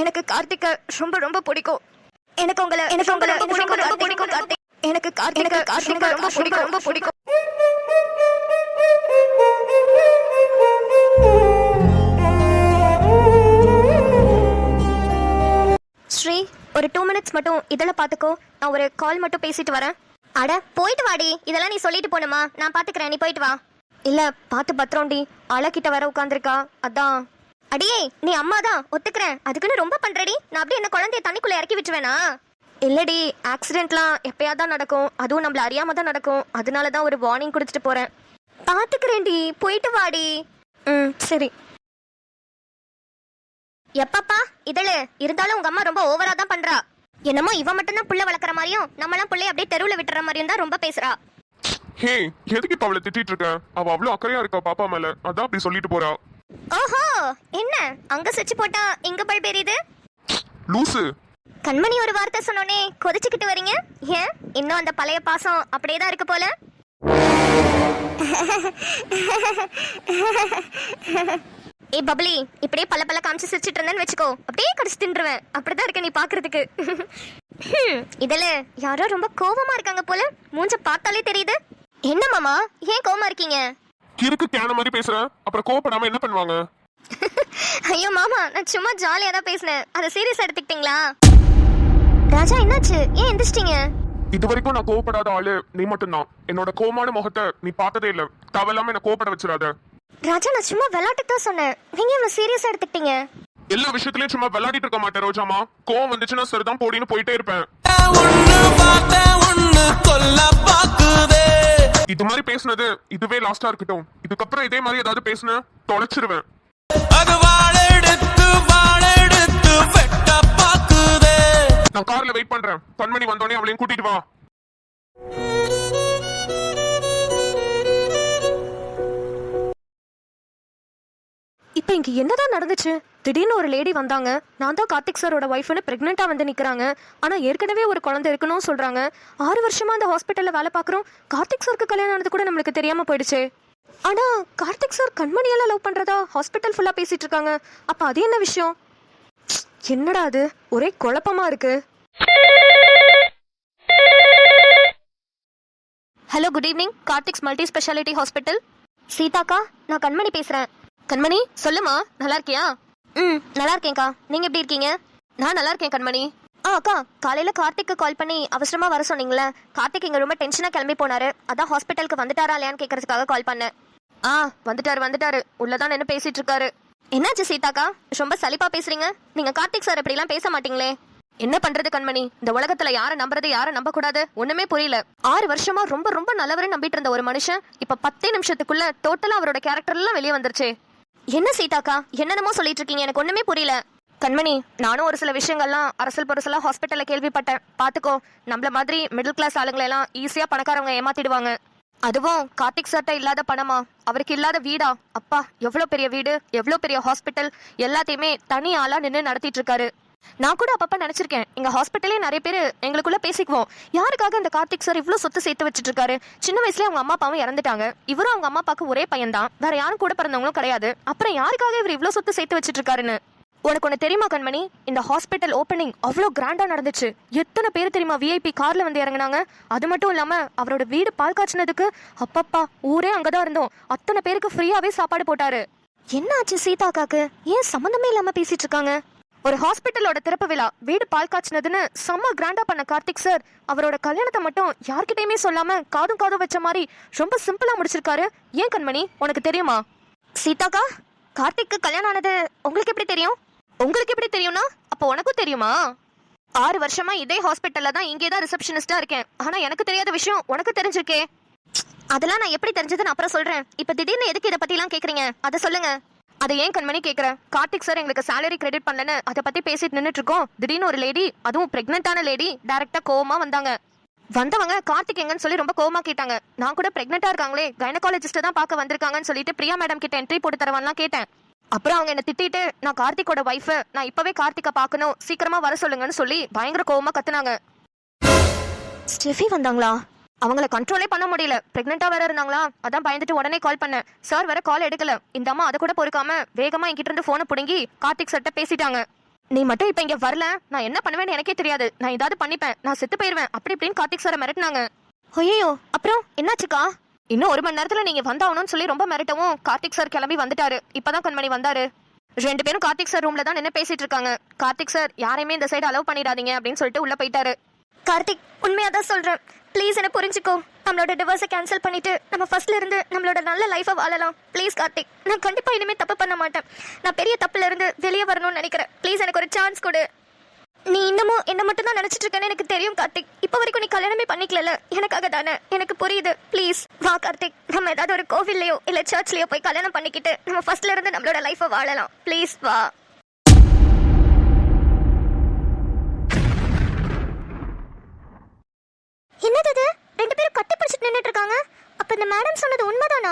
எனக்கு கார்த்திகை ரொம்ப ரொம்ப பிடிக்கும். எனக்கு உங்களை ரொம்ப பிடிக்கும் கார்த்திக். எனக்கு கார்த்திகை ரொம்ப பிடிக்கும். ஸ்ரீ, ஒரு 2 minutes மட்டும் இதெல்லாம் பார்த்துக்கோ. நான் ஒரு கால் மட்டும் பேசிட்டு வரேன். அட போயிட்டு வாடி. இதெல்லாம் நீ சொல்லிட்டு போணுமா? நான் பாத்துக்கிறேன், நீ போயிட்டு வா. இல்ல, பார்த்து பத்திரம்டி. அழகிட்ட வர உட்காந்துருக்கா, அதான். அடியே, நீ அம்மா தான் ஒத்துக்கிறேன். அதுக்குன்னு ரொம்ப பண்றடி. நான் அப்படியே என்ன குழந்தைய தண்ணிக்குள்ள இறக்கி விட்டுருவேனா? இல்லடி, ஆக்சிடென்ட்லாம் எப்பயாதான் நடக்கும். அதுவும் நம்மள அறியாம தான் நடக்கும். அதனாலதான் ஒரு வார்னிங் கொடுத்துட்டு போறேன். பாத்துக்கிறேன்டி, போயிட்டு வாடி. சரி. எப்பப்பா இதழு இருந்தாலும் உங்க அம்மா ரொம்ப ஓவரா தான் பண்றா. என்னமோ இவ மட்டும் தான் புள்ள வளர்க்குற மாதிரியும் நம்மளாம் புள்ளைய அப்படியே தெருவுல விட்டுற மாதிரியும் தான் ரொம்ப பேசுறா. ஹே, எதுக்கு இப்ப அவளை திட்டிட்டு இருக்க? அவ அவ்வளவு அக்கறையா இருக்கா பாப்பா மேல, அதான் அப்படி சொல்லிட்டு போறா. ஓஹோ, என்ன அங்க சுவிட்ச் போட்டா இங்க போய் பெரியுது? லூசு. கண்மணி ஒரு வார்த்தை சொன்னோனே கொதிச்சுக்கிட்டு வரீங்க. ஏன் இன்னும் அந்த பழைய பாசம் அப்படியே தான் இருக்கு போல? ஏ பப்ளி, இப்படியே பல பல காமிச்சு சிரிச்சிட்டு இருந்தேன்னு வச்சுக்கோ, அப்படியே கடிச்சு தின்றுவேன். அப்படிதான் இருக்க நீ பாக்குறதுக்கு. இதுல யாரோ ரொம்ப கோவமா இருக்காங்க போல, மூஞ்ச பார்த்தாலே தெரியுது. என்ன மாமா, ஏன் கோவமா இருக்கீங்க? கிறுக்கு கேன மாதிரி பேசுற, அப்புறம் கோவப்படாம என்ன பண்ணுவாங்க? ஐயோ மாமா, நான் சும்மா ஜாலியா தான் பேசினேன். அதை சீரியஸா எடுத்துக்கிட்டீங்களா? ராஜா, என்னாச்சு? ஏன் எந்திரிச்சிட்டீங்க? இது வரைக்கும் நான் கோவப்படாத ஆளு நீ மட்டும்தான். என்னோட கோவமான முகத்தை நீ பார்த்ததே இல்ல. தேவையில்லாம என்ன கோவப்பட வச்சிடாத. ராஜா, நான் சும்மா விளையாட்டுக்கு தான் சொன்னேன். நீங்க என்ன சீரியஸா எடுத்துக்கிட்டீங்க? எல்லா விஷயத்திலயும் சும்மா விளையாடிட்டு இருக்க மாட்டேன் ரோஜாமா. கோவம் வந்துச்சுன்னா சரிதான் போடின்னு போயிட்டே இருப்பேன். இது மாதிரி பேசுனது இதுவே லாஸ்டா இருக்கட்டும். இதுக்கப்புறம் இதே மாதிரி ஏதாவது பேசுன தொலைச்சிருவேன். நான் கார்ல வெயிட் பண்றேன். கண்மணி வந்தோடனே அவளையும் கூட்டிட்டு வா. இப்ப இங்க என்னதான் நடந்துச்சு? திடீர்னு ஒரு லேடி வந்தாங்க. நான் தான் கார்த்திக் சாரோட ஒய்ஃப்னு பிரெக்னெண்டா வந்து நிக்கிறாங்க. ஆனா ஏற்கனவே ஒரு குழந்தை இருக்கணும் சொல்றாங்க. 6 வருஷமா அந்த ஹாஸ்பிட்டல்ல வேலை பாக்குறோம். கார்த்திக் சாருக்கு கல்யாணம் ஆனது கூட நம்மளுக்கு தெரியாம போயிடுச்சு. ஆனா கார்த்திக் சார் கண்மணியெல்லாம் லவ் பண்றதா ஹாஸ்பிட்டல் ஃபுல்லா பேசிட்டு இருக்காங்க. அப்ப அது என்ன விஷயம்? என்னடா அது, ஒரே குழப்பமா இருக்கு. Hello, good evening. Karthik's multi speciality hospital. சீதாக்கா, நான் கண்மணி பேசுறேன். கண்மணி, சொல்லுமா, நல்லா இருக்கியா? நல்லா இருக்கேன்க்கா. நீங்க எப்படி இருக்கீங்க? நான் நல்லா இருக்கேன் கண்மணி. அக்கா, காலையில கார்த்திக்கு கால் பண்ணி அவசரமா வர சொன்னீங்களே. கார்த்திக் இங்க ரொம்ப டென்ஷனா கிளம்பி போனாரு. அதான் ஹாஸ்பிட்டலுக்கு வந்துட்டாரா இல்லையான்னு கேட்கறதுக்காக கால் பண்ணேன். வந்துட்டாரு. உள்ளதான் என்ன பேசிட்டு இருக்காரு. என்னாச்சு சீதாக்கா, ரொம்ப சலிப்பா பேசுறீங்க? நீங்க கார்த்திக் சார் இப்படி எல்லாம் பேச மாட்டீங்களே. என்ன பண்றது கண்மணி, இந்த உலகத்துல யாரை நம்புறது யாரை நம்ப கூடாது ஒண்ணுமே புரியல. 6 வருஷமா ரொம்ப ரொம்ப நல்லவரை நம்பிட்டு இருந்த ஒரு மனுஷன் இப்ப 10 நிமிஷத்துக்குள்ள டோட்டலா அவரோட கேரக்டர் எல்லாம் வெளியே வந்துருச்சு. என்ன சீதாக்கா, என்னென்னமோ சொல்லிட்டு இருக்கீங்க, எனக்கு ஒண்ணுமே புரியல. கண்மணி, நானும் ஒரு சில விஷயங்கள்லாம் அரசல் பொருசலா ஹாஸ்பிட்டல்ல கேள்விப்பட்டேன். பாத்துக்கோ, நம்மள மாதிரி மிடில் கிளாஸ் ஆளுங்களை எல்லாம் ஈஸியா பணக்காரவங்க ஏமாத்திடுவாங்க. அதுவும் கார்த்திக் சார்ட்ட இல்லாத பணமா, அவருக்கு இல்லாத வீடா? அப்பா, எவ்வளவு பெரிய வீடு, எவ்வளவு பெரிய ஹாஸ்பிட்டல், எல்லாத்தையுமே தனி ஆளா நின்று நடத்திட்டு இருக்காரு. நான் கூட அப்பப்ப நினைச்சிருக்கேன், எங்க ஹாஸ்பிட்டலே நிறைய பேர் எங்களுக்குள்ள பேசிக்குவோம், யாருக்காக இந்த கார்த்திக் சார் இவ்வளவு சொத்து சேர்த்து வச்சுட்டு இருக்காரு. சின்ன வயசுல அவங்க அம்மா அப்பாவும் இறந்துட்டாங்க. இவரும் அவங்க அம்மா அப்பாவுக்கு ஒரே பையன் தான், வேற யாரும் கூட பிறந்தவங்களும் கிடையாது. அப்புறம் யாருக்காக இவர் இவ்வளவு சொத்து சேர்த்து வச்சுட்டு இருக்காருன்னு உனக்கு ஒண்ணு தெரியுமா கண்மணி? இந்த ஹாஸ்பிட்டல் ஓப்பனிங் அவ்வளோ கிராண்டா நடந்துச்சு. எத்தனை பேர் தெரியுமா விஐபி கார்ல வந்து இறங்கினாங்க. அது மட்டும் இல்லாம அவரோட வீடு பால் காய்ச்சினதுக்கு அப்பப்பா ஊரே அங்கதான் இருந்தோம். அத்தனை பேருக்கு ஃப்ரீயாவே சாப்பாடு போட்டாரு. என்ன ஆச்சு சீதாக்காக்கு? ஏன் சம்பந்தமே இல்லாம பேசிட்டு இருக்காங்க? ஒரு ஹாஸ்பிட்டலோட திறப்பு விழா, வீடு பால் காய்ச்சினதுன்னு செம்ம கிராண்டா பண்ண கார்த்திக் சார் அவரோட கல்யாணத்தை மட்டும் யார்கிட்டயுமே சொல்லாம காதும் வச்ச மாதிரி ரொம்ப சிம்பிளா முடிச்சிருக்காரு. ஏன் கண்மணி, உனக்கு தெரியுமா? சீதாக்கா, கார்த்திக்கு கல்யாணம் ஆனது உங்களுக்கு எப்படி தெரியும்? உங்களுக்கு எப்படி தெரியும்னா அப்போ உனக்கும் தெரியுமா? 6 வருஷமா இதே ஹாஸ்பிட்டல்ல தான் இங்கேதான் ரிசப்ஷனிஸ்டா இருக்கேன். ஆனா எனக்கு தெரியாத விஷயம் உனக்கு தெரிஞ்சிருக்கே. அதெல்லாம் நான் எப்படி தெரிஞ்சதுன்னு அப்புறம் சொல்றேன். இப்ப திடீர்னு எதுக்கு இதை பத்தி எல்லாம் கேக்குறீங்க, அதை சொல்லுங்க. அதை ஏன் கண்மணி கேக்குற? கார்த்திக் சார் எங்களுக்கு சேலரி கிரெடிட் பண்ணலன்னு அதை பத்தி பேசிட்டு நின்னுட்டு இருக்கோம். திடீர்னு ஒரு லேடி, அதுவும் பிரெக்னென்டான லேடி, டைரக்டா கோவமா வந்தாங்க. வந்தவங்க கார்த்திக் எங்கன்னு சொல்லி ரொம்ப கோவமா கேட்டாங்க. நான் கூட பிரெக்னெண்டா இருக்காங்களே, கைனகாலஜிஸ்ட் தான் பார்க்க வந்திருக்காங்கன்னு சொல்லிட்டு பிரியா மேடம் கிட்ட என்ட்ரி போட்டு தரவான்லாம் கேட்டேன். அப்புறம் அவங்க என்ன திட்டிட்டு, நான் கார்த்திகோட வைஃப், நான் இப்பவே கார்த்திகை பார்க்கணும், சீக்கிரமா வர சொல்லுங்கன்னு சொல்லி பயங்கர கோவமா கத்துனாங்க. ஸ்டெஃபி வந்தாங்களா? அவங்கள கண்ட்ரோலே பண்ண முடியல. பிரெக்னெண்டா வேற இருந்தாங்களா, அதான் பயந்துட்டு உடனே கால் பண்ணேன். சார் வேற கால் எடுக்கல. இந்த அம்மா அதை கூட பொறுக்காம வேகமா என்கிட்ட இருந்து போனை புடுங்கி கார்த்திக் சார்ட்ட பேசிட்டாங்க. நீ மட்டும் இப்ப இங்க வரல நான் என்ன பண்ணுவேன்னு எனக்கே தெரியாது. நான் ஏதாவது பண்ணிப்பேன், நான் செத்து போயிருவேன் அப்படி இப்படின்னு கார்த்திக் சாரை மிரட்டினாங்க. ஐயோ, அப்புறம் என்னாச்சுக்கா? இன்னும் 1 மணி நேரத்துல நீங்க வந்தாகணும்னு சொல்லி ரொம்ப மிரட்டவும் கார்த்திக் சார் கிளம்பி வந்துட்டாரு. இப்பதான் கண்மணி வந்தாரு. 2 பேரும் கார்த்திக் சார் ரூம்ல தான் நின்று பேசிட்டு இருக்காங்க. கார்த்திக் சார் யாரையுமே இந்த சைடு அலோவ் பண்ணிடாதீங்க அப்படின்னு சொல்லிட்டு உள்ள போயிட்டாரு. கார்த்திக், உண்மையா தான் சொல்றேன், ப்ளீஸ் என்ன புரிஞ்சுக்கோ. நம்மளோட டிவோர்ஸை கேன்சல் பண்ணிட்டு நம்ம ஃபர்ஸ்ட்ல இருந்து நம்மளோட நல்ல லைஃபை வாழலாம். ப்ளீஸ் கார்த்திக், நான் கண்டிப்பா இனிமே தப்பு பண்ண மாட்டேன். நான் பெரிய தப்புல இருந்து வெளியே வரணும்னு நினைக்கிறேன். ப்ளீஸ் எனக்கு ஒரு சான்ஸ் கொடு. நீ இன்னமும் என்ன மட்டும் தான் நினைச்சிட்டு இருக்கேன்னு எனக்கு தெரியும் கார்த்திக். இப்போ வரைக்கும் நீ கல்யாணமே பண்ணிக்கல, எனக்காக தானே. எனக்கு புரியுது. ப்ளீஸ் வா கார்த்திக், நம்ம ஏதாவது ஒரு கோவில்லையோ இல்ல சர்ச்லயோ போய் கல்யாணம் பண்ணிக்கிட்டு நம்ம ஃபர்ஸ்ட்ல இருந்து நம்மளோட லைஃபை வாழலாம். ப்ளீஸ் வா. என்னது இது? 2 பேரும் கட்டி பிடிச்சிட்டு நின்னுட்டு இருக்காங்க. அப்ப இந்த மேடம் சொன்னது உண்மைதானா?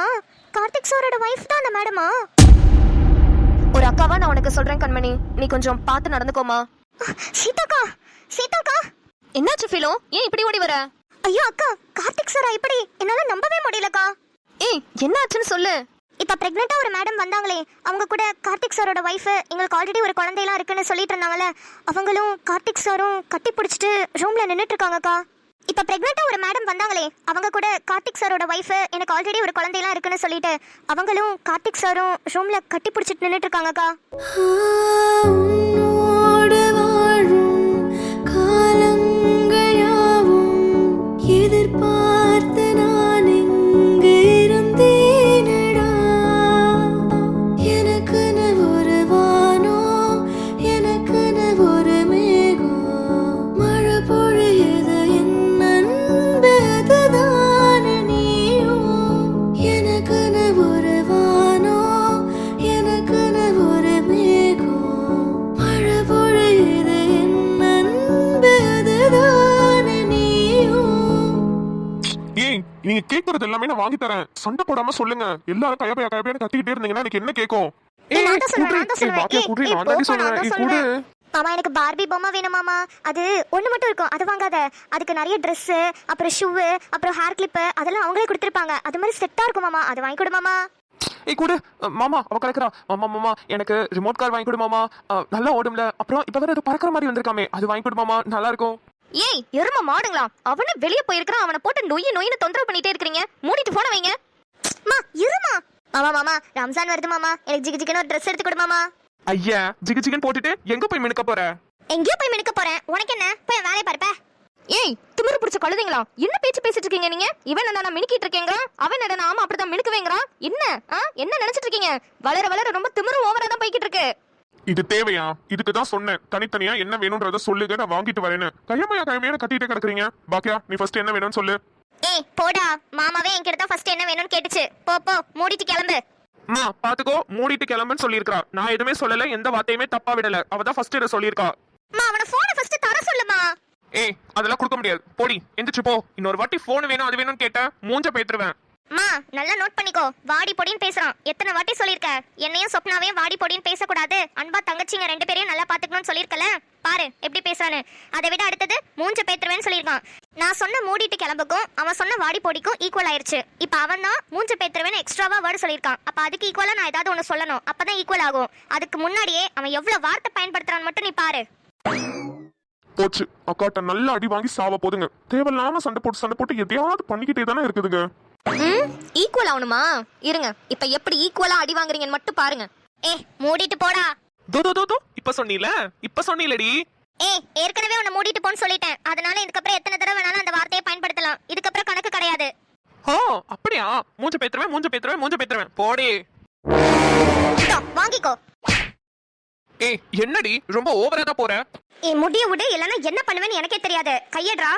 கார்த்திக் சாரோட வைஃப் தான் அந்த மேடமா? ஒரு அக்காவா நான் உனக்கு சொல்றேன் கண்மணி, நீ கொஞ்சம் பார்த்து நடந்துக்கோமா. சீதாக்கா, சீதாக்கா, என்னாச்சு ஃபிலோ? ஏன் இப்படி ஓடி வர? ஐயோ அக்கா, கார்த்திக் சாரா இப்படி? என்னால நம்பவே முடியலக்கா. ஏய், என்னாச்சுன்னு சொல்லு. இப்ப பிரெக்னெண்டா ஒரு மேடம் வந்தாங்களே, அவங்க கூட கார்த்திக் சாரோட வைஃப், எங்களுக்கு ஆல்ரெடி ஒரு குழந்தையெல்லாம் இருக்குன்னு சொல்லிட்டு இருந்தாங்கல்ல, அவங்களும் கார்த்திக் சாரும் கட்டி பிடிச்சிட்டு ரூம்ல நின்னுட்டு இருக்காங்கக்கா. இப்ப பிரெக்னெண்டா ஒரு மேடம் வந்தாங்களே, அவங்க கூட கார்த்திக் சாரோட வைஃப், எனக்கு ஆல்ரெடி ஒரு குழந்தையெல்லாம் இருக்குன்னு சொல்லிட்டு அவங்களும் கார்த்திக் சாரும் ரூம்ல கட்டி பிடிச்சிட்டு நின்னுட்டு இருக்காங்கக்கா. எதிர்பார்த்து நான் இங்கு இருந்தேனடா, எனக்குன்னு ஒரு வானோ, எனக்குன்னு ஒரு மேகம், மழை பொழியுது என் அன்பு, அதுதானே நீயும். எனக்குன்னு ஒரு வானோ, எனக்குன்னு ஒரு மேகம், மழை பொழியுது என் அன்பு, அதுதானே நீயும். ஏய், நீங்க கேக்குறது எல்லாமே நான் வாங்கி தரேன். சண்டை போடாம சொல்லுங்க. எல்லாரும் கையப்பையா கையப்பையா கத்திக்கிட்டே இருந்தீங்கன்னா எனக்கு என்ன கேட்கும்? நான் தான் சொல்றேன், நான் தான் சொல்றேன். சொல்றேன். மாமா, எனக்கு பார்பி பொம்மை வேணும் மாமா. அது ஒண்ணு மட்டும் இருக்கும், அது வாங்காத. அதுக்கு நிறைய Dress, அப்புறம் ஷூ, அப்புறம் ஹேர் கிளிப் அதெல்லாம் அவங்களே கொடுத்துருப்பாங்க. அது மாதிரி செட்டா இருக்கும் மாமா, அது வாங்கி கொடு மாமா. ஏய் கூடு மாமா, அவ கலக்குறா. மாமா மாமா, எனக்கு ரிமோட் கார் வாங்கி கொடு மாமா. நல்லா ஓடும்ல. அப்புறம் இப்ப வேற ஏதோ பறக்கிற மாதிரி வந்திருக்காமே, அது வாங்கி கொடு மாமா, நல்லா இருக்கும். ஏய், எரும மாடுங்களா, அவனே வெளியே போயிருக்கான். அவனை போட்டு நொய்னு தொந்தரவு பண்ணிட்டே இருக்கீங்க. மூடிட்டு போன வைங்க. மா இருமா. மாமா மாமா, ரம்ஜான் வருது மாமா, எனக்கு ஜிகு ஜிகுன்னு ஒரு Dress எடுத்து கொடு மாமா. ஐயா, ஜிகு ஜிகுன்னு போட்டுட்டு எங்க போய் மினுக்க போற? எங்கேயோ போய் மினுக்க போறேன். உனக்கு என்ன? போய் வேலையை பாருப்ப. ஏய், திமிரு பிடிச்ச கழுதைங்களா, என்ன பேச்சு பேசிட்டு இருக்கீங்க நீங்க? இவன் என்ன மினுக்கிட்டு இருக்கேங்க, அவன் என்ன ஆமா அப்படிதான் மினுக்குவேங்கிறான். என்ன என்ன நினைச்சிட்டு இருக்கீங்க? வளர வளர ரொம்ப திமிரு ஓவரா தான் போய்கிட்டு இருக்கு. இது தேவையா? இதுக்கு தான் சொன்னேன், தனித்தனியா என்ன வேணும்ன்றத சொல்லுங்க, நான் வாங்கிட்டு வரேன்னு. கையமையா கட்டிட்டே கிடக்குறீங்க. பாக்கியா, நீ ஃபர்ஸ்ட் என்ன வேணும்னு சொல்லு. ஏய் போடா, மாமாவே என்கிட்ட தான் ஃபர்ஸ்ட் என்ன வேணும்னு கேட்டுச்சு. போ போ, மூடிட்டு கிளம்பு. அம்மா பாத்துக்கோ, மூடிட்டு கிளம்புன்னு சொல்லியிருக்கா. நான் எதுவுமே சொல்லல, எந்த வார்த்தையுமே தப்பா விடல. அவ தான் ஃபர்ஸ்ட் இத சொல்லியிருக்கா. மா, அவன போனை ஃபர்ஸ்ட் தர சொல்லுமா. ஏய், அதெல்லாம் கொடுக்க முடியாது. போடி, எந்திரிச்சு போ. இன்னொரு வாட்டி போன் வேணும் அது வேணும்னு கேட்டா மூஞ்ச பேத்துருவேன். மா, நல்லா நோட் பண்ணிக்கோ. வாடி பொடின்னு பேசுறான். எத்தனை வாட்டி சொல்லிருக்க? என்னையும் சொப்னாவையும் வாடி பொடின்னு பேசக்கூடாது, அன்பா தங்கச்சிங்க 2 பேரையும் நல்லா பாத்துக்கணும்னு சொல்லிருக்கல. பாரு எப்படி பேசுறானு. அதை விட அடுத்தது மூஞ்ச பேத்துருவேன்னு சொல்லியிருக்கான். நான் சொன்ன மூடிட்டு கிளம்புக்கும் அவன் சொன்ன வாடி பொடிக்கும் ஈக்குவல் ஆயிருச்சு. இப்ப அவன் தான் மூஞ்ச பேத்துருவேன்னு எக்ஸ்ட்ராவா வேர்டு சொல்லியிருக்கான். அப்ப அதுக்கு ஈக்குவலா நான் ஏதாவது ஒண்ணு சொல்லணும், அப்பதான் ஈக்குவல் ஆகும். அதுக்கு முன்னாடியே அவன் எவ்வளவு வார்த்தை பயன்படுத்துறான்னு மட்டும் நீ பாரு. போச்சு, அக்காட்ட நல்ல அடி வாங்கி சாவ போதுங்க. தேவையில்லாம சண்டை போட்டு எதையாவது பண்ணிக்கிட்டே தானே இருக்குதுங்க. ஈக்குவல் ஆகணுமா? இருங்க, இப்ப எப்படி ஈக்குவலா அடி வாங்குறீங்கன்னு மட்டும் பாருங்க. மூடிட்டு போடா. தோ இப்ப சொன்னீலடி. ஏற்கனவே உன்னை மூடிட்டு போன்னு சொல்லிட்டேன். அதனால இதுக்கப்புறம் எத்தனை தடவை வேணாலும் அந்த வார்த்தையை பயன்படுத்தலாம். இதுக்கப்புறம் கணக்கு கிடையாது. ஓ அப்படியா? மூஞ்ச பேத்துறேன் போடே. வாங்கிக்கோ. ஏய், என்னடி ரொம்ப ஓவரா தான் போற? முடிய விடு, இல்லனா என்ன பண்ணுவேன்னு எனக்கே தெரியாது. கையடா.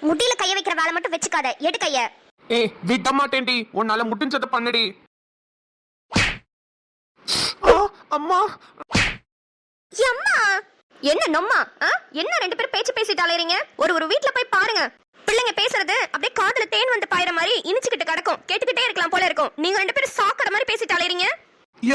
முடியில கைய வைக்கிற வேலை மட்டும் வெச்சுக்காத. எடு கைய. ஏய், விட மாட்டேன்டி. உன்னால முடிஞ்சத பண்ணுடி. அம்மா அம்மா, என்ன நொம்மா? என்ன 2 பேரும் பேச்சு பேசிட்டு அலையறீங்க? ஒரு வீட்ல போய் பாருங்க. பிள்ளைங்க பேசுறது அப்படியே காதுல தேன் வந்து பாயிற மாதிரி இனிச்சுக்கிட்டு கிடக்கும். கேட்டுக்கிட்டே இருக்கலாம் போல இருக்கும். நீங்க 2 பேரும் சாக்கடை மாதிரி பேசிட்டு அலையறீங்க.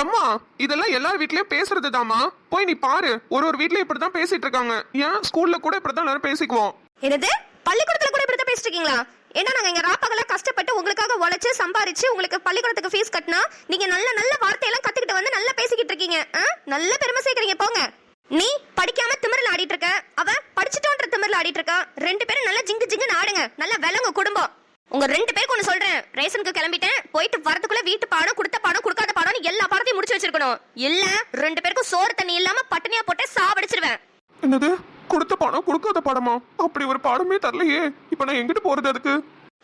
அம்மா, இதெல்லாம் எல்லார் வீட்லயும் பேசுறதுதாம்மா. போய் நீ பாரு, ஒரு வீட்லயும் இப்படிதான் பேசிட்டு இருக்காங்க. ஏன் ஸ்கூல்ல கூட இப்படிதான் எல்லாரும் பேசிக்குவோம். என்னது, பள்ளிக்கூடத்துல கூட இப்படிதான் பேசிட்டு இருக்கீங்களா? ஏன்னா நாங்க இங்க ராப்பகல கஷ்டப்பட்டு உங்களுக்காக உழைச்சு சம்பாரிச்சு உங்களுக்கு பள்ளிக்கூடத்துக்கு ஃபீஸ் கட்டினா நீங்க நல்ல நல்ல வார்த்தையெல்லாம் கத்துக்கிட்டு வந்து நல்லா பேசிக்கிட்டு இருக்கீங்க. நல்ல பெருமை சேர்க்கறீங்க போங்க. நீ படிக்க ஆடிட்டு இருக்கா. 2 பேரும் நல்லா ஜிங்கு ஜிங்குன்னு ஆடுங்க. நல்லா விளங்க குடும்பம். உங்க 2 பேருக்கு ஒண்ணு சொல்றேன். ரேஷனுக்கு கிளம்பிட்டேன். போயிட்டு வரதுக்குள்ள வீட்டு பாடம், கொடுத்த பாடம், கொடுக்காத பாடம் எல்லா பாடத்தையும் முடிச்சு வச்சிருக்கணும். இல்ல 2 பேருக்கும் சோறு தண்ணி இல்லாம பட்டினியா போட்டு சாவடிச்சிருவேன். என்னது கொடுத்த பாடம் கொடுக்காத பாடமா? அப்படி ஒரு பாடமே தரலையே. இப்ப நான் எங்கிட்டு போறது அதுக்கு?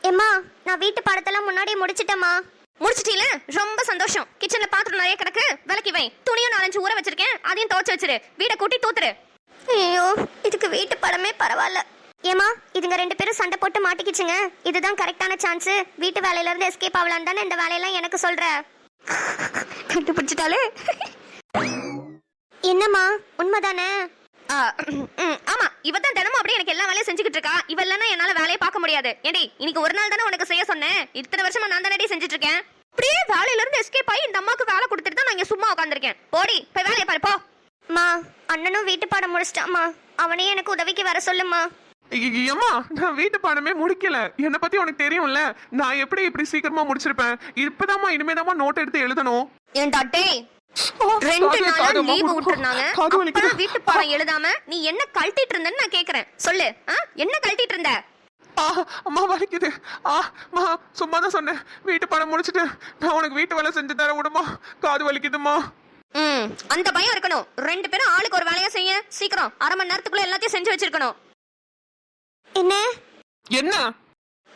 ஏம்மா நான் வீட்டு பாடத்தெல்லாம் முன்னாடியே முடிச்சிட்டேம்மா. முடிச்சிட்டீல? ரொம்ப சந்தோஷம். கிச்சன்ல பாத்திரம் நிறைய கிடக்கு, விளக்கி வை. துணியும் 4-5 ஊற வச்சிருக்கேன், அதையும் துவைச்சு வச்சிரு. வீட கூட்டி தூத்துரு. ஐயோ இதுக்கு வீட்டு படமே பரவாயில்ல. ஏமா இதுங்க 2 பேரும் சண்டை போட்டு மாட்டிக்கிச்சுங்க. இதுதான் கரெக்டான சான்ஸ். வீட்டு வேலையில இருந்து எஸ்கேப் ஆகலாம் தானே இந்த வேலையெல்லாம் எனக்கு சொல்ற. கண்டுபிடிச்சிட்டாலே. என்னம்மா உண்மைதானே? ஆமா, இவதான் தினமும் அப்படியே எனக்கு எல்லா வேலையும் செஞ்சுக்கிட்டு இருக்கா. இவ இல்லைன்னா என்னால வேலையை பார்க்க முடியாது. ஏண்டி இன்னைக்கு ஒரு நாள் தானே உனக்கு செய்ய சொன்னேன். இத்தனை வருஷமா நான் தானே செஞ்சுட்டு இருக்கேன். அப்படியே வேலையில இருந்து எஸ்கேப் ஆகி இந்த அம்மாவுக்கு வேலை கொடுத்துட்டு தான் நான் இங்க சும்மா உட்காந்துருக்கேன். போடி போய் வேலையை பாரு போ. மா அண்ணனும் வீட்டு பாடம் முடிச்சிட்டாமா. அவனையும் எனக்கு உதவிக்கு வர சொல்லுமா. அம்மா நான் வீட்டு பாடமே முடிக்கல. என்னை பத்தி உனக்கு தெரியும்ல, நான் எப்படி இப்படி சீக்கிரமா முடிச்சிருப்பேன். இப்பதாம்மா இனிமேதாம்மா நோட் எடுத்து எழுதணும். ஏன்டா டேய் 2 நாளா லீவு விட்டுருந்தாங்க. அப்பா வீட்டு பாடம் எழுதாம நீ என்ன கழட்டிட்டு இருந்தன்னு நான் கேக்குறேன். சொல்லு என்ன கழட்டிட்டு இருந்த? அம்மா வலிக்குது. அம்மா சும்மா தான் சொன்னேன். வீட்டு பாடம் முடிச்சிட்டு நான் உனக்கு வீட்டு வேலை செஞ்சு தர விடுமா? காது வலிக்குதுமா. அந்த பயம் இருக்கணும். 2 பேரும் ஆளுக்கு ஒரு வேலையா செய்ய. சீக்கிரம் 1/2 மணி நேரத்துக்குள்ள எல்லாத்தையும் செஞ்சு வச்சிருக்கணும். என்ன என்ன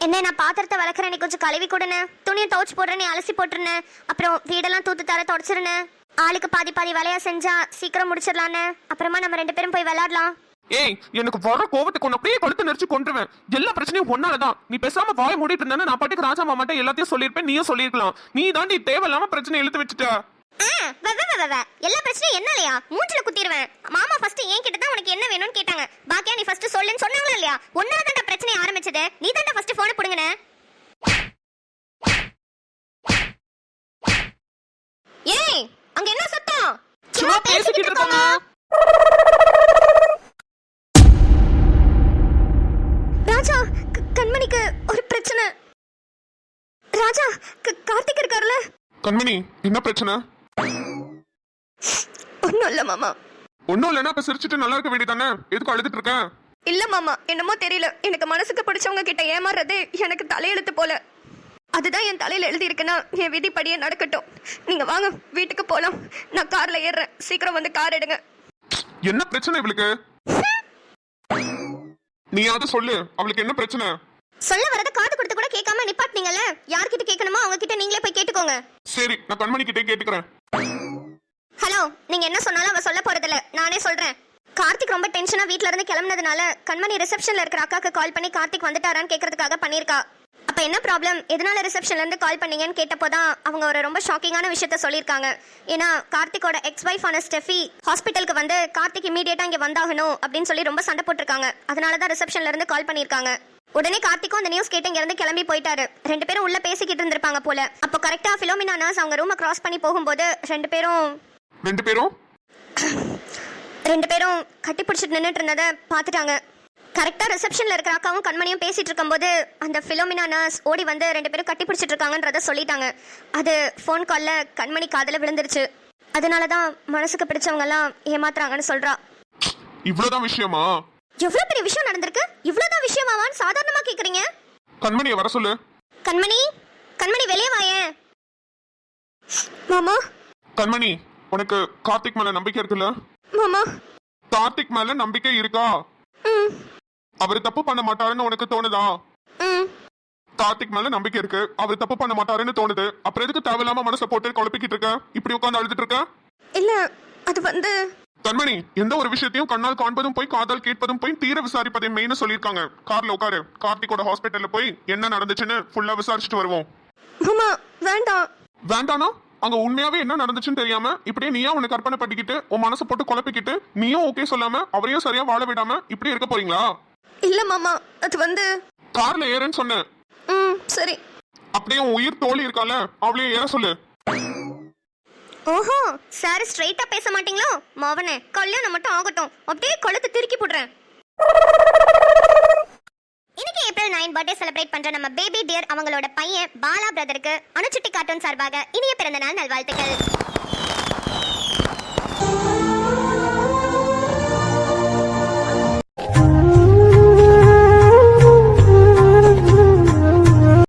என்ன நான் பாத்திரத்தை விளக்குறேன், நீ கொஞ்சம் கழுவி கொடுனே. துணியை துவைச்சு போடுறேன், நீ அலசி போட்டுருனேன். அப்புறம் வீடெல்லாம் தூத்து தர தொடச்சிருனேன். ஆளுக்கு பாதி பாதி வேலையா செஞ்சா சீக்கிரம் முடிச்சிடலான்னு. அப்புறமா நம்ம 2 பேரும் போய் விளையாடலாம். ஏய் எனக்கு வர கோவத்துக்கு உன்னை அப்படியே கழுத்து நெரிச்சு கொண்டுருவேன். எல்லா பிரச்சனையும் ஒன்னாலதான். நீ பேசாம வாய மூடிட்டு இருந்தா நான் பாட்டுக்கு ராஜா மாமாட்ட எல்லாத்தையும் சொல்லிருப்பேன். நீயும் சொல்லிருக்கலாம். நீ தாண்டி தேவையில்லாம பிரச்சனை இழுத்து வச்சுட்ட. எல்லா பிரச்சனையும் என்னாலயா? மூஞ்சில குத்திடுவேன். மாமா ஃபர்ஸ்ட் ஏன் கிட்ட தான் உனக்கு என்ன வேணும்னு கேட்டாங்க. பாக்கியா நீ ஃபர்ஸ்ட் சொல்லுன்னு சொன்னாங்களா இல்லையா? உன்னால தான் பிரச்சனை ஆரம்பிச்சது. நீ தான் ஃபர்ஸ்ட் போன் புடுங்கனே. ஏய் அங்க என்ன சத்தம்? சும்மா பேசிக்கிட்டு இருக்கோமா? ராஜா கண்மணிக்கு ஒரு பிரச்சனை. ராஜா கார்த்திக் இருக்கார்ல? கண்மணி என்ன பிரச்சனை? ஒண்ணும் இல்ல மாமா. ஒன்னும் இல்லைன்னா இப்ப சிரிச்சுட்டு நல்லா இருக்க வேண்டியதானே? எதுக்கு அழுதுட்டு இருக்க? இல்ல மாமா, என்னமோ தெரியல. எனக்கு மனசுக்கு பிடிச்சவங்க கிட்ட ஏமாறுறது எனக்கு தலையெழுத்து போல. அதுதான் என் தலையில எழுதி இருக்குன்னா என் விதிப்படியே நடக்கட்டும். நீங்க வாங்க வீட்டுக்கு போலாம். நான் கார்ல ஏறுறேன். சீக்கிரம் வந்து கார் எடுங்க. என்ன பிரச்சனை இவளுக்கு? நீயாவது சொல்லு, அவளுக்கு என்ன பிரச்சனை? சொல்ல வரத காது கொடுத்து கூட கேட்காம நிப்பாட்டினீங்கல்ல. யார்கிட்ட கேட்கணுமோ அவங்க கிட்ட நீங்களே போய் கேட்டுக்கோங்க. சரி நான் கண்மணி கிட்டே கேட்டுக்கிறேன். ஹலோ, நீங்க என்ன சொன்னாலும் அவ சொல்ல போறதில்ல, நானே சொல்றேன். கார்த்திக் ரொம்ப டென்ஷனா வீட்ல இருந்து கிளம்புனதுனால கண்மணி ரிசப்ஷன்ல இருக்கிற அக்காக்கு கால் பண்ணி கார்த்திக் வந்துட்டாரான்னு கேட்கறதுக்காக பண்ணிருக்கா. அப்ப என்ன ப்ராப்ளம், எதனால ரிசப்ஷன்ல இருந்து கால் பண்ணீங்கன்னு கேட்டப்போதான் அவங்க ஒரு ரொம்ப ஷாக்கிங்கான விஷயத்த சொல்லியிருக்காங்க. ஏன்னா கார்த்திகோட எக்ஸ் வைஃப் ஆன ஸ்டெஃபி ஹாஸ்பிட்டலுக்கு வந்து கார்த்திக் இமீடியட்டா இங்க வந்தாகணும் அப்படின்னு சொல்லி ரொம்ப சண்டை போட்டிருக்காங்க. அதனாலதான் ரிசப்ஷன்ல இருந்து கால் பண்ணிருக்காங்க. உடனே கார்த்திக்கும் அந்த நியூஸ் கேட்டு இங்க இருந்து கிளம்பி போயிட்டாரு. 2 பேரும் உள்ள பேசிக்கிட்டு இருந்திருப்பாங்க போல. அப்போ கரெக்டா பிலோமினா நர்ஸ் அவங்க ரூமை கிராஸ் பண்ணி போகும்போது 2 பேரும் கட்டி பிடிச்சிட்டு நின்றுட்டு இருந்ததை பார்த்துட்டாங்க. கரெக்டா ரிசப்ஷன்ல இருக்கிற அக்காவும் கண்மணியும் பேசிட்டு இருக்கும்போது அந்த பிலோமினா நர்ஸ் ஓடி வந்து 2 பேரும் கட்டி பிடிச்சிட்டு இருக்காங்கன்றத சொல்லிட்டாங்க. அது ஃபோன் கால்ல கண்மணி காதுல விழுந்துருச்சு. அதனாலதான் மனசுக்கு பிடிச்சவங்க எல்லாம் ஏமாத்துறாங்கன்னு சொல்றா. இவ்வளவுதான் விஷயமா? எவ்வளவு பெரிய விஷயம் நடந்திருக்கு. இவ்வளவுதான் விஷயமாவான்னு சாதாரணமா கேக்குறீங்க? கண்மணியை வர சொல்லு. கண்மணி வெளியே வாயே. மாமா. கண்மணி உனக்கு கார்த்திக் மேல நம்பிக்கை இருக்குல்ல? மாமா கார்த்திக் மேல நம்பிக்கை இருக்கா? அவர் தப்பு பண்ண மாட்டாருன்னு உனக்கு தோணுதா? கார்த்திக் மேல நம்பிக்கை இருக்கு, அவர் தப்பு பண்ண மாட்டாருன்னு தோணுது. அப்புறம் எதுக்கு தேவையில்லாம மனசை போட்டு குழப்பிக்கிட்டு இருக்க? இப்படி உட்கார்ந்து அழுதுட்டு இருக்க? இல்ல அது வந்து கண்மணி எந்த ஒரு விஷயத்தையும் கண்ணால் காண்பதும் போய் காதால் கேட்பதும் போய் தீர விசாரிப்பதை மெயின் சொல்லிருக்காங்க. கார்ல உட்காரு, கார்த்திகோட ஹாஸ்பிட்டல்ல போய் என்ன நடந்துச்சுன்னு ஃபுல்லா விசாரிச்சுட்டு வருவோம். மாமா வேண்டாம். வேண்டானா அங்க உண்மையாவே என்ன நடந்துச்சுன்னு தெரியாம இப்படியே நீயா உன்னை கற்பனை பண்ணிக்கிட்டு உன் மனசை போட்டு குழப்பிக்கிட்டு நீயும் ஓகே சொல்லாம அவரையும் சரியா வாழ விடாம இப்படி இருக்க போறீங்களா? இல்ல மாமா அது வந்து கார்ல ஏறன்னு சொன்னேன். சரி. அப்படியே உன் உயிர் தோழி இருக்கால அவளையும் ஏற சொல்லு. ஓஹோ சார் ஸ்ட்ரைட்டா பேச மாட்டீங்களோ? மவனே கல்யாணம் மட்டும் ஆகட்டும், அப்படியே கழுத்து திருக்கி போடுறேன். இன்னைக்கு ஏப்ரல் 9 பர்த்டே செலிப்ரேட் பண்ற நம்ம பேபி டியர் அவங்களோட பையன் பாலா பிரதருக்கு அனுச்சுட்டி கார்ட்டூன் சார்பாக இனிய பிறந்த நாள் நல்வாழ்த்துக்கள்.